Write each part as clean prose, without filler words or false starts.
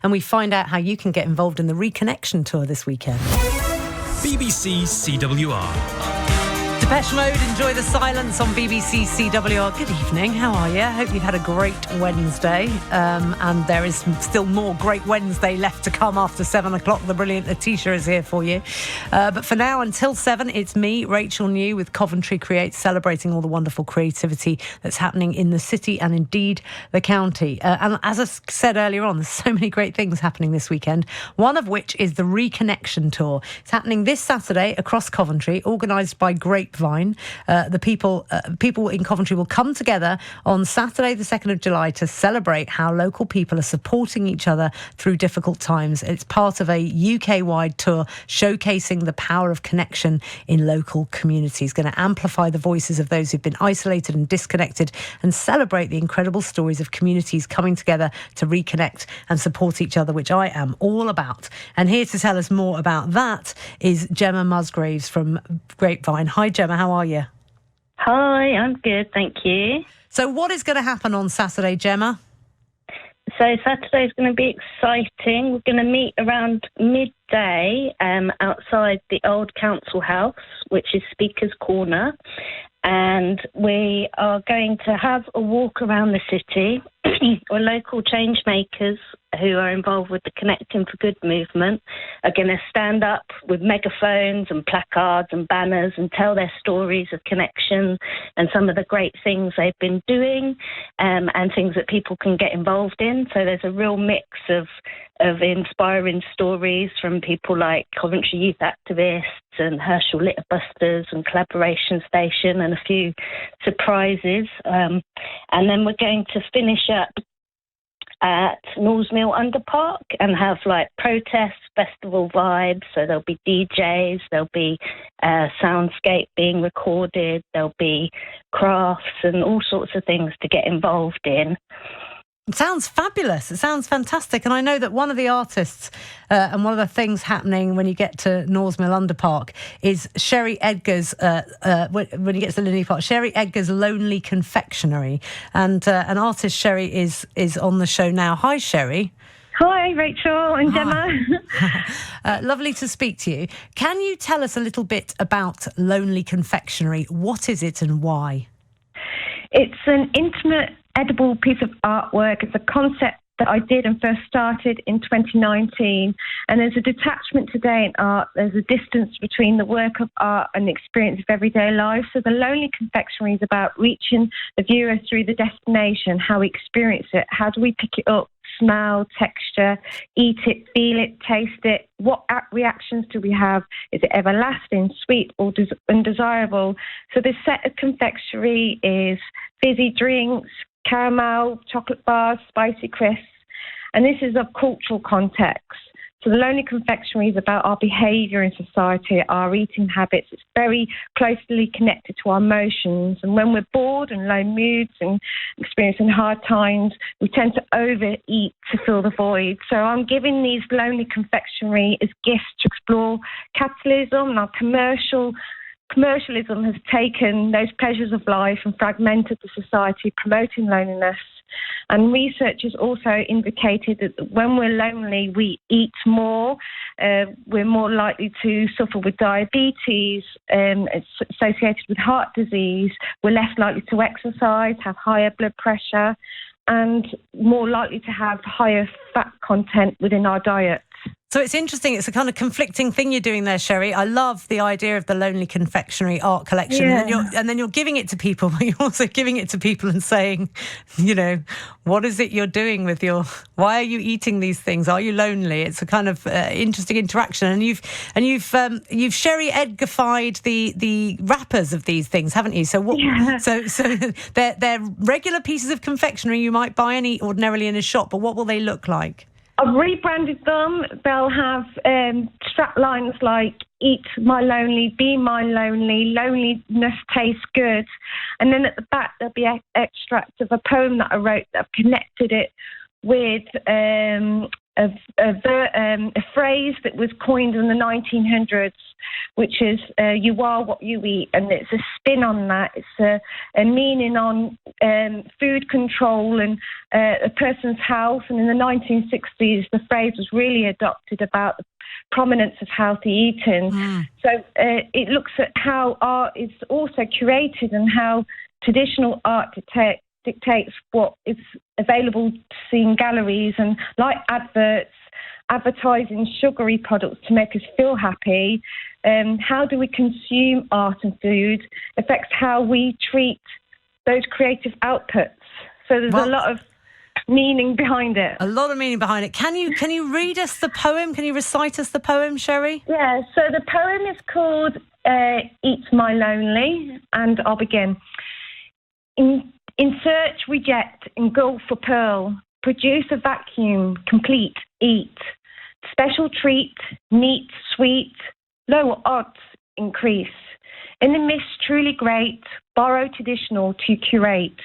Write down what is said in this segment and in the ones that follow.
and we find out how you can get involved in the Reconnection Tour this weekend. BBC CWR. Depeche Mode, Enjoy the Silence on BBC CWR. Good evening, how are you? I hope you've had a great Wednesday, and there is still more great Wednesday left to come after 7 o'clock. The brilliant Letitia is here for you. But for now, until 7, it's me, Rachel New, with Coventry Creates, celebrating all the wonderful creativity that's happening in the city and indeed the county. And as I said earlier on, there's so many great things happening this weekend, one of which is the Reconnection Tour. It's happening this Saturday across Coventry, organised by Grapevine. The people in Coventry will come together on Saturday the 2nd of July to celebrate how local people are supporting each other through difficult times. It's part of a UK-wide tour showcasing the power of connection in local communities, going to amplify the voices of those who've been isolated and disconnected and celebrate the incredible stories of communities coming together to reconnect and support each other, which I am all about. And here to tell us more about that is Gemma Musgraves from Grapevine. Hi, Gemma, how are you? Hi, I'm good, thank you. So what is going to happen on Saturday, Gemma? So Saturday's going to be exciting. We're going to meet around midday outside the old council house, which is Speaker's Corner. And we are going to have a walk around the city. Our local change makers who are involved with the Connecting for Good movement are going to stand up with megaphones and placards and banners and tell their stories of connection and some of the great things they've been doing, and things that people can get involved in. So there's a real mix of inspiring stories from people like Coventry youth activists and Herschel Litterbusters and Collaboration Station and a few surprises. And then we're going to finish up at Northmill Underpark and have like protest festival vibes. So there'll be DJs, there'll be soundscape being recorded, there'll be crafts and all sorts of things to get involved in. It sounds fabulous. It sounds fantastic. And I know that one of the artists and one of the things happening when you get to Northmill Underpark is Sherry Edgar's, when you get to Lonely Park, Sherry Edgar's Lonely Confectionery. And an artist, Sherry, is on the show now. Hi, Sherry. Hi, Rachel and Gemma. Lovely to speak to you. Can you tell us a little bit about Lonely Confectionery? What is it and why? It's an intimate, edible piece of artwork. It's a concept that I did and first started in 2019. And there's a detachment today in art. There's a distance between the work of art and the experience of everyday life. So the Lonely Confectionery is about reaching the viewer through the destination, how we experience it. How do we pick it up? Smell, texture, eat it, feel it, taste it. What reactions do we have? Is it everlasting, sweet, or undesirable? So this set of confectionery is fizzy drinks, caramel, chocolate bars, spicy crisps, and this is of cultural context. So the Lonely Confectionery is about our behaviour in society, our eating habits. It's very closely connected to our emotions. And when we're bored and low moods and experiencing hard times, we tend to overeat to fill the void. So I'm giving these Lonely Confectionery as gifts to explore capitalism and our commercialism has taken those pleasures of life and fragmented the society, promoting loneliness. And research has also indicated that when we're lonely, we eat more. We're more likely to suffer with diabetes, it's associated with heart disease. We're less likely to exercise, have higher blood pressure, and more likely to have higher fat content within our diet. So it's interesting. It's a kind of conflicting thing you're doing there, Sherry. I love the idea of the Lonely Confectionery art collection. Yeah. And then you're giving it to people, but you're also giving it to people and saying, you know, what is it you're doing with why are you eating these things? Are you lonely? It's a kind of interesting interaction. And you've Sherry Edgar-fied the wrappers of these things, haven't you? So so they're regular pieces of confectionery you might buy and eat ordinarily in a shop, but what will they look like? I've rebranded them. They'll have strap lines like "Eat my lonely, be my lonely, loneliness tastes good," and then at the back there'll be extracts of a poem that I wrote that I've connected it with a phrase that was coined in the 1900s which is you are what you eat, and it's a spin on that. It's a meaning on food control and a person's health. And in the 1960s, the phrase was really adopted about the prominence of healthy eating. So it looks at how art is also curated and how traditional art dictates what is available to see in galleries, and like advertising sugary products to make us feel happy. How do we consume art and food affects how we treat those creative outputs. So there's a lot of meaning behind it. A lot of meaning behind it. Can you read us the poem? Can you recite us the poem, Sherry? Yeah, so the poem is called Eat My Lonely, and I'll begin. In search, reject, engulf for pearl, produce a vacuum, complete, eat. Special treat, neat, sweet, lower odds, increase. In the mist, truly great, borrow traditional to curate.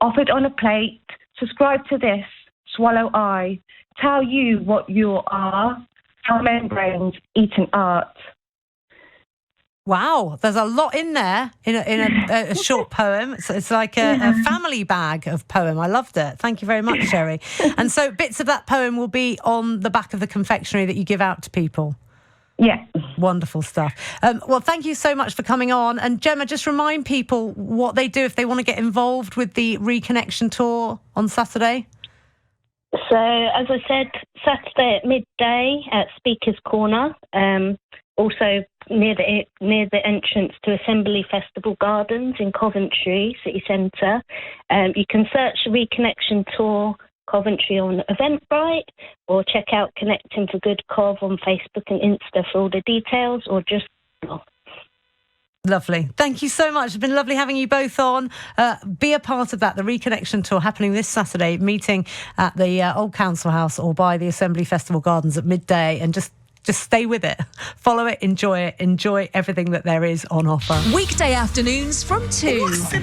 Offered on a plate, subscribe to this, swallow I. Tell you what you are, our membranes, eating art. Wow, there's a lot in there in a short poem. It's like a family bag of poem. I loved it. Thank you very much, Sherry. And so bits of that poem will be on the back of the confectionery that you give out to people. Yeah. Wonderful stuff. Well, thank you so much for coming on. And Gemma, just remind people what they do if they want to get involved with the Reconnection Tour on Saturday. So, as I said, Saturday at midday at Speaker's Corner, also near the entrance to Assembly Festival Gardens in Coventry City Centre. You can search Reconnection Tour Coventry on Eventbrite, or check out Connecting for Good Cov on Facebook and Insta for all the details, or just... Lovely. Thank you so much. It's been lovely having you both on. Be a part of that, the Reconnection Tour happening this Saturday, meeting at the Old Council House or by the Assembly Festival Gardens at midday, and just stay with it. Follow it, enjoy everything that there is on offer. Weekday afternoons from 2.